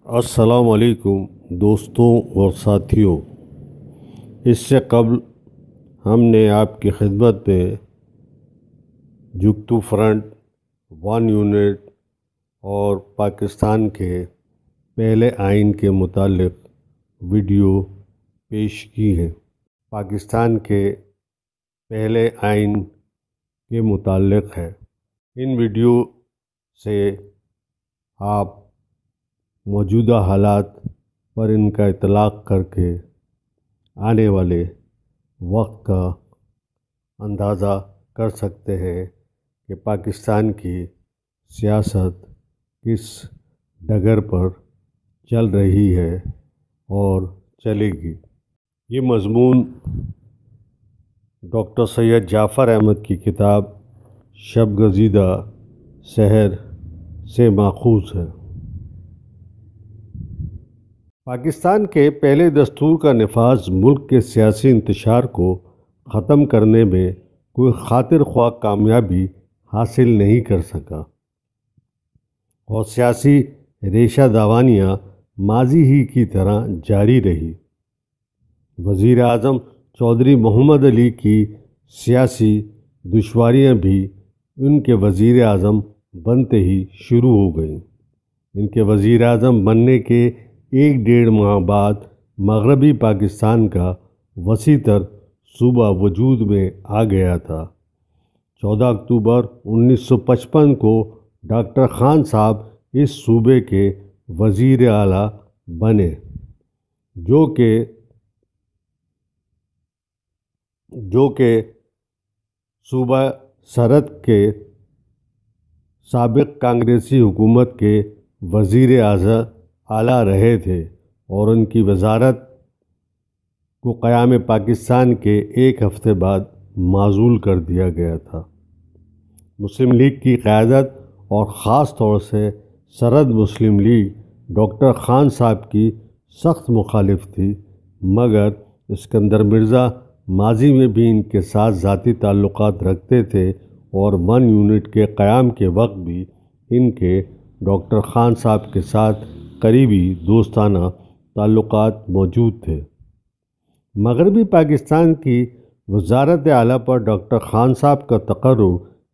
السلام علیکم دوستوں اور ساتھیوں، اس سے قبل ہم نے آپ کی خدمت میں جگتو فرنٹ، ون یونٹ اور پاکستان کے پہلے آئین کے متعلق ویڈیو پیش کی ہے۔ پاکستان کے پہلے آئین کے متعلق ہے۔ ان ویڈیو سے آپ موجودہ حالات پر ان کا اطلاق کر کے آنے والے وقت کا اندازہ کر سکتے ہیں کہ پاکستان کی سیاست کس ڈگر پر چل رہی ہے اور چلے گی۔ یہ مضمون ڈاکٹر سید جعفر احمد کی کتاب شب گزیدہ سحر سے ماخوذ ہے۔ پاکستان کے پہلے دستور کا نفاذ ملک کے سیاسی انتشار کو ختم کرنے میں کوئی خاطر خواہ کامیابی حاصل نہیں کر سکا اور سیاسی ریشہ دوانیاں ماضی ہی کی طرح جاری رہی۔ وزیر اعظم چودھری محمد علی کی سیاسی دشواریاں بھی ان کے وزیر اعظم بنتے ہی شروع ہو گئیں۔ ان کے وزیر اعظم بننے کے 1.5 ماہ بعد مغربی پاکستان کا وسیع تر صوبہ وجود میں آ گیا تھا۔ 14 اکتوبر 1955 کو ڈاکٹر خان صاحب اس صوبے کے وزیر اعلیٰ بنے، جو کہ صوبہ سرحد کے سابق کانگریسی حکومت کے وزیر اعلیٰ رہے تھے اور ان کی وزارت کو قیام پاکستان کے 1 ہفتے بعد معزول کر دیا گیا تھا۔ مسلم لیگ کی قیادت اور خاص طور سے سرحد مسلم لیگ ڈاکٹر خان صاحب کی سخت مخالف تھی، مگر اسکندر مرزا ماضی میں بھی ان کے ساتھ ذاتی تعلقات رکھتے تھے اور 1 یونٹ کے قیام کے وقت بھی ان کے ڈاکٹر خان صاحب کے ساتھ قریبی دوستانہ تعلقات موجود تھے۔ مغربی پاکستان کی وزارت اعلیٰ پر ڈاکٹر خان صاحب کا تقرر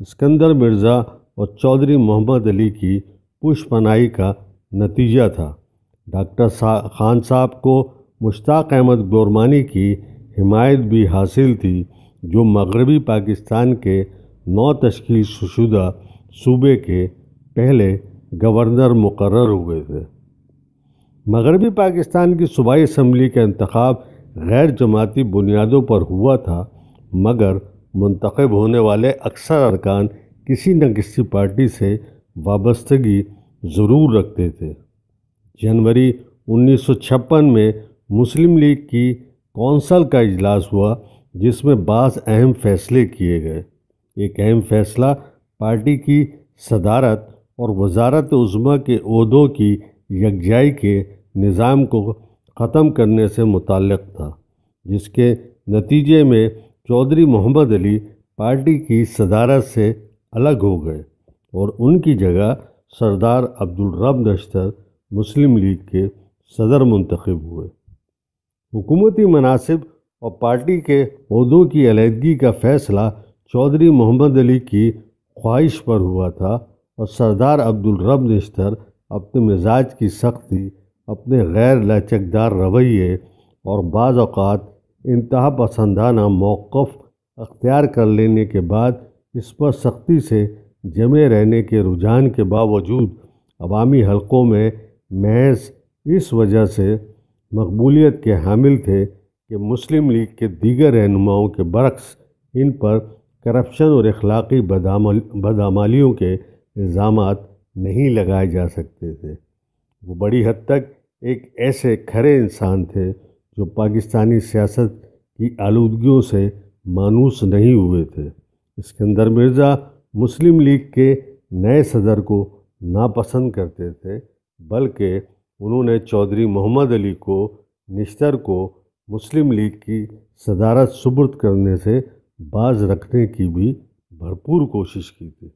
اسکندر مرزا اور چودھری محمد علی کی پش پناہی کا نتیجہ تھا۔ ڈاکٹر خان صاحب کو مشتاق احمد گورمانی کی حمایت بھی حاصل تھی، جو مغربی پاکستان کے نو تشکیل شدہ صوبے کے پہلے گورنر مقرر ہوئے تھے۔ مغربی پاکستان کی صوبائی اسمبلی کا انتخاب غیر جماعتی بنیادوں پر ہوا تھا، مگر منتخب ہونے والے اکثر ارکان کسی نہ کسی پارٹی سے وابستگی ضرور رکھتے تھے۔ جنوری 1956 میں مسلم لیگ کی کونسل کا اجلاس ہوا، جس میں بعض اہم فیصلے کیے گئے۔ ایک اہم فیصلہ پارٹی کی صدارت اور وزارت عظمیٰ کے عہدوں کی یکجائی کے نظام کو ختم کرنے سے متعلق تھا، جس کے نتیجے میں چودھری محمد علی پارٹی کی صدارت سے الگ ہو گئے اور ان کی جگہ سردار عبدالرب نشتر مسلم لیگ کے صدر منتخب ہوئے۔ حکومتی مناصب اور پارٹی کے عہدوں کی علیحدگی کا فیصلہ چودھری محمد علی کی خواہش پر ہوا تھا اور سردار عبدالرب نشتر اپنے مزاج کی سختی، اپنے غیر لچکدار رویے اور بعض اوقات انتہا پسندانہ موقف اختیار کر لینے کے بعد اس پر سختی سے جمے رہنے کے رجحان کے باوجود عوامی حلقوں میں محض اس وجہ سے مقبولیت کے حامل تھے کہ مسلم لیگ کے دیگر رہنماؤں کے برعکس ان پر کرپشن اور اخلاقی بدعمالیوں کے الزامات نہیں لگائے جا سکتے تھے۔ وہ بڑی حد تک ایک ایسے کھرے انسان تھے جو پاکستانی سیاست کی آلودگیوں سے مانوس نہیں ہوئے تھے۔ اسکندر مرزا مسلم لیگ کے نئے صدر کو ناپسند کرتے تھے، بلکہ انہوں نے چودھری محمد علی کو نشتر کو مسلم لیگ کی صدارت سپرد کرنے سے باز رکھنے کی بھی بھرپور کوشش کی تھی۔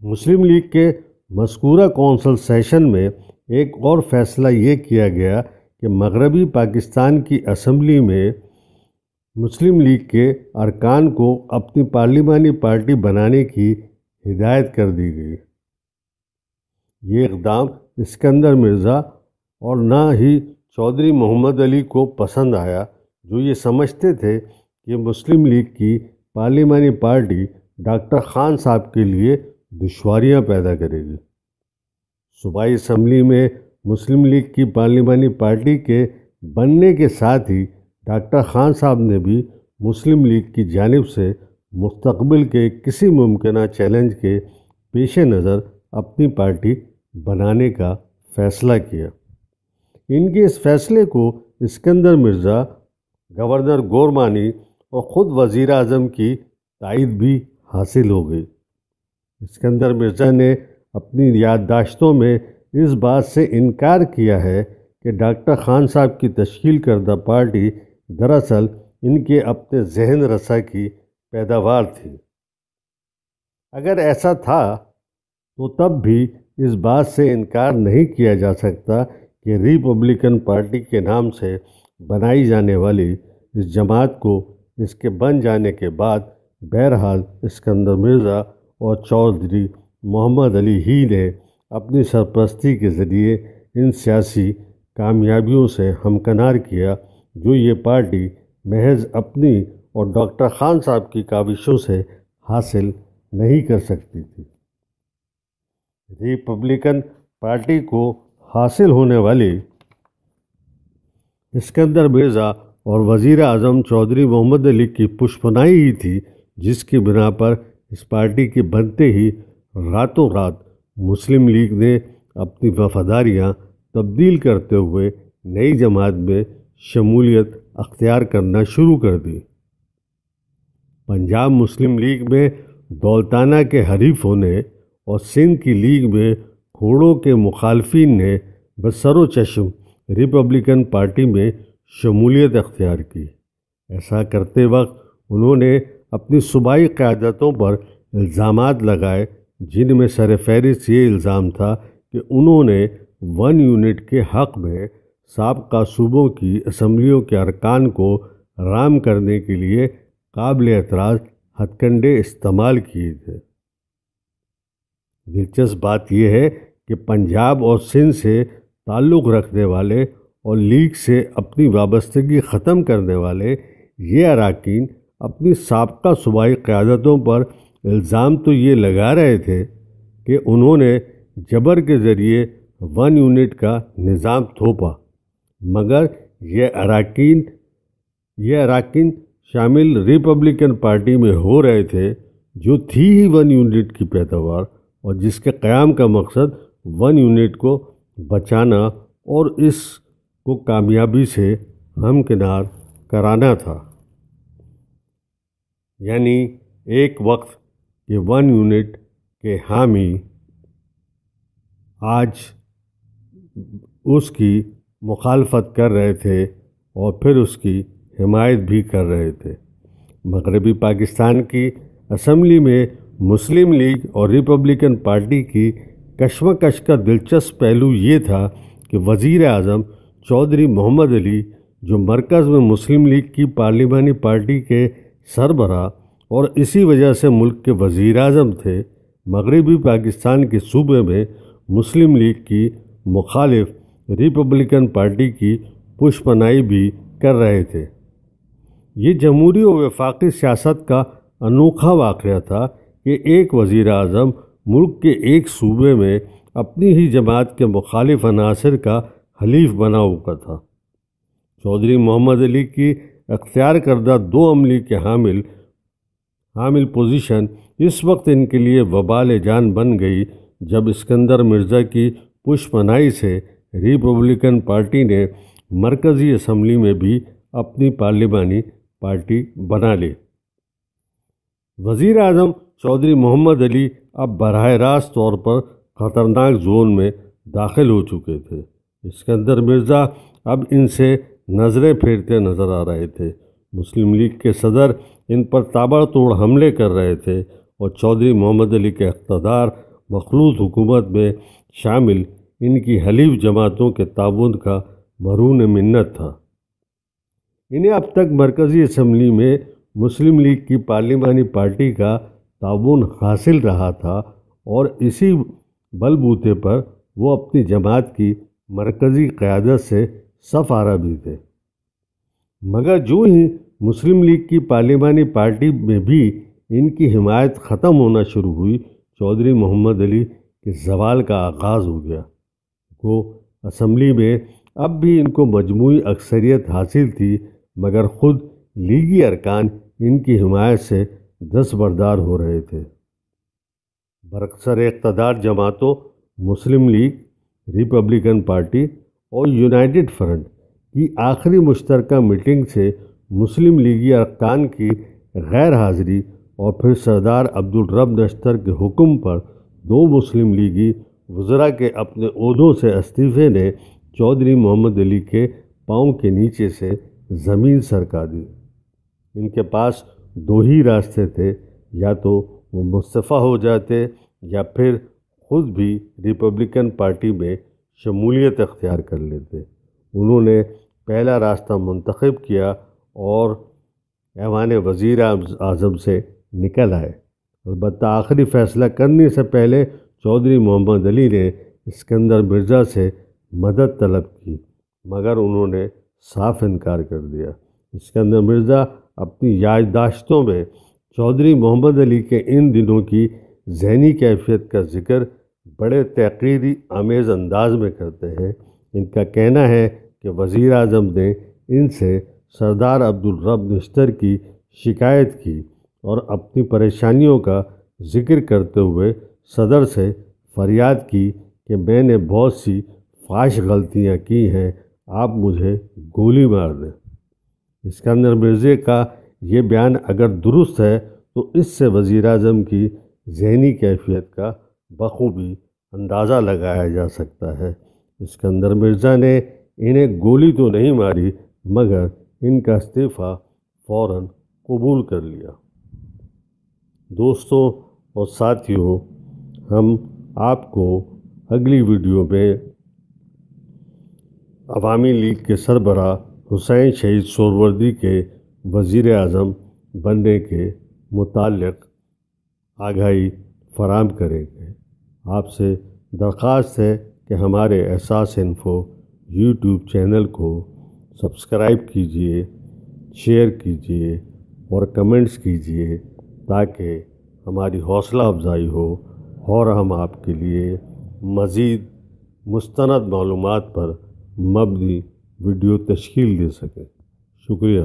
مسلم لیگ کے مذکورہ کونسل سیشن میں ایک اور فیصلہ یہ کیا گیا کہ مغربی پاکستان کی اسمبلی میں مسلم لیگ کے ارکان کو اپنی پارلیمانی پارٹی بنانے کی ہدایت کر دی گئی۔ یہ اقدام اسکندر مرزا اور نہ ہی چودھری محمد علی کو پسند آیا، جو یہ سمجھتے تھے کہ مسلم لیگ کی پارلیمانی پارٹی ڈاکٹر خان صاحب کے لیے دشواریاں پیدا کرے گی۔ صوبائی اسمبلی میں مسلم لیگ کی پارلیمانی پارٹی کے بننے کے ساتھ ہی ڈاکٹر خان صاحب نے بھی مسلم لیگ کی جانب سے مستقبل کے کسی ممکنہ چیلنج کے پیش نظر اپنی پارٹی بنانے کا فیصلہ کیا۔ ان کے اس فیصلے کو اسکندر مرزا، گورنر گورمانی اور خود وزیر اعظم کی تائید بھی حاصل ہو گئی۔ اسکندر مرزا نے اپنی یادداشتوں میں اس بات سے انکار کیا ہے کہ ڈاکٹر خان صاحب کی تشکیل کردہ پارٹی دراصل ان کے اپنے ذہن رسا کی پیداوار تھی۔ اگر ایسا تھا تو تب بھی اس بات سے انکار نہیں کیا جا سکتا کہ ریپبلکن پارٹی کے نام سے بنائی جانے والی اس جماعت کو اس کے بن جانے کے بعد بہرحال اسکندر مرزا اور چودھری محمد علی ہی نے اپنی سرپرستی کے ذریعے ان سیاسی کامیابیوں سے ہمکنار کیا جو یہ پارٹی محض اپنی اور ڈاکٹر خان صاحب کی کاوشوں سے حاصل نہیں کر سکتی تھی۔ ریپبلکن پارٹی کو حاصل ہونے والی اسکندر مرزا اور وزیر اعظم چودھری محمد علی کی پشپنائی ہی تھی، جس کی بنا پر اس پارٹی کے بنتے ہی راتوں رات مسلم لیگ نے اپنی وفاداریاں تبدیل کرتے ہوئے نئی جماعت میں شمولیت اختیار کرنا شروع کر دی۔ پنجاب مسلم لیگ میں دولتانہ کے حریف ہونے اور سندھ کی لیگ میں کھوڑوں کے مخالفین نے بسر و چشم ریپبلکن پارٹی میں شمولیت اختیار کی۔ ایسا کرتے وقت انہوں نے اپنی صوبائی قیادتوں پر الزامات لگائے، جن میں سر فہرست یہ الزام تھا کہ انہوں نے 1 یونٹ کے حق میں سابقہ صوبوں کی اسمبلیوں کے ارکان کو رام کرنے کے لیے قابل اعتراض ہتھ کنڈے استعمال کیے تھے۔ دلچسپ بات یہ ہے کہ پنجاب اور سندھ سے تعلق رکھنے والے اور لیگ سے اپنی وابستگی ختم کرنے والے یہ اراکین اپنی سابقہ صوبائی قیادتوں پر الزام تو یہ لگا رہے تھے کہ انہوں نے جبر کے ذریعے 1 یونٹ کا نظام تھوپا، مگر یہ اراکین شامل ریپبلکن پارٹی میں ہو رہے تھے جو تھی ہی 1 یونٹ کی پیداوار، اور جس کے قیام کا مقصد 1 یونٹ کو بچانا اور اس کو کامیابی سے ہمکنار کرانا تھا۔ یعنی ایک وقت کہ 1 یونٹ کے حامی آج اس کی مخالفت کر رہے تھے اور پھر اس کی حمایت بھی کر رہے تھے۔ مغربی پاکستان کی اسمبلی میں مسلم لیگ اور ریپبلکن پارٹی کی کشمکش کا دلچسپ پہلو یہ تھا کہ وزیر اعظم چودھری محمد علی، جو مرکز میں مسلم لیگ کی پارلیمانی پارٹی کے سربراہ اور اسی وجہ سے ملک کے وزیر اعظم تھے، مغربی پاکستان کے صوبے میں مسلم لیگ کی مخالف ریپبلکن پارٹی کی پشپنائی بھی کر رہے تھے۔ یہ جمہوری و وفاقی سیاست کا انوکھا واقعہ تھا کہ ایک وزیر اعظم ملک کے ایک صوبے میں اپنی ہی جماعت کے مخالف عناصر کا حلیف بنا ہوا تھا۔ چودھری محمد علی کی اختیار کردہ 2 عملی کے حامل پوزیشن اس وقت ان کے لیے وبال جان بن گئی جب اسکندر مرزا کی پشپنائی سے ریپبلکن پارٹی نے مرکزی اسمبلی میں بھی اپنی پارلیمانی پارٹی بنا لی۔ وزیر اعظم چودھری محمد علی اب براہ راست طور پر خطرناک زون میں داخل ہو چکے تھے۔ اسکندر مرزا اب ان سے نظریں پھیرتے نظر آ رہے تھے۔ مسلم لیگ کے صدر ان پر تابڑ توڑ حملے کر رہے تھے اور چودھری محمد علی کے اقتدار مخلوط حکومت میں شامل ان کی حلیف جماعتوں کے تعاون کا مرہون منت تھا۔ انہیں اب تک مرکزی اسمبلی میں مسلم لیگ کی پارلیمانی پارٹی کا تعاون حاصل رہا تھا اور اسی بل بوتے پر وہ اپنی جماعت کی مرکزی قیادت سے صف آرا بھی تھے، مگر جو ہی مسلم لیگ کی پارلیمانی پارٹی میں بھی ان کی حمایت ختم ہونا شروع ہوئی، چودھری محمد علی کے زوال کا آغاز ہو گیا۔ وہ اسمبلی میں اب بھی ان کو مجموعی اکثریت حاصل تھی، مگر خود لیگی ارکان ان کی حمایت سے دستبردار ہو رہے تھے۔ برسر اقتدار جماعتوں مسلم لیگ، ریپبلکن پارٹی اور یونائیٹڈ فرنٹ کی آخری مشترکہ میٹنگ سے مسلم لیگی ارکان کی غیر حاضری اور پھر سردار عبدالرب نشتر کے حکم پر دو مسلم لیگی وزراء کے اپنے عہدوں سے استعفے نے چودھری محمد علی کے پاؤں کے نیچے سے زمین سرکا دی۔ ان کے پاس دو ہی راستے تھے، یا تو وہ مستعفی ہو جاتے یا پھر خود بھی ریپبلکن پارٹی میں شمولیت اختیار کر لیتے۔ انہوں نے پہلا راستہ منتخب کیا اور ایوان وزیر اعظم سے نکل آئے۔ البتہ آخری فیصلہ کرنے سے پہلے چودھری محمد علی نے اسکندر مرزا سے مدد طلب کی، مگر انہوں نے صاف انکار کر دیا۔ اسکندر مرزا اپنی یادداشتوں میں چودھری محمد علی کے ان دنوں کی ذہنی کیفیت کا ذکر بڑے تحقیری آمیز انداز میں کرتے ہیں۔ ان کا کہنا ہے کہ وزیر اعظم نے ان سے سردار عبدالرب نشتر کی شکایت کی اور اپنی پریشانیوں کا ذکر کرتے ہوئے صدر سے فریاد کی کہ میں نے بہت سی فاحش غلطیاں کی ہیں، آپ مجھے گولی مار دیں۔ اسکندر مرزا کا یہ بیان اگر درست ہے تو اس سے وزیر اعظم کی ذہنی کیفیت کا بخوبی اندازہ لگایا جا سکتا ہے۔ اسکندر مرزا نے انہیں گولی تو نہیں ماری، مگر ان کا استعفیٰ فوراً قبول کر لیا۔ دوستوں اور ساتھیوں، ہم آپ کو اگلی ویڈیو میں عوامی لیگ کے سربراہ حسین شہید سہروردی کے وزیر اعظم بننے کے متعلق آگاہی فراہم کریں گے۔ آپ سے درخواست ہے کہ ہمارے احساس انفو یوٹیوب چینل کو سبسکرائب کیجیے، شیئر کیجیے اور کمنٹس کیجیے تاکہ ہماری حوصلہ افزائی ہو اور ہم آپ کے لیے مزید مستند معلومات پر مبنی ویڈیو تشکیل دے سکیں۔ شکریہ۔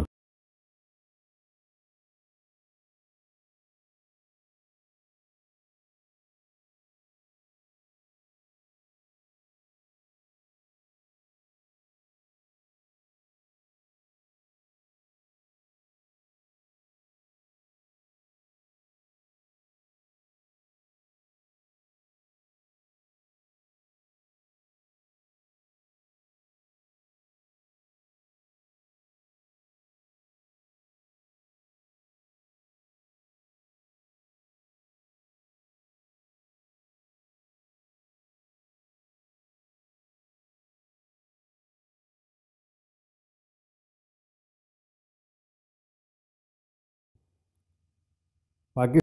پاکستان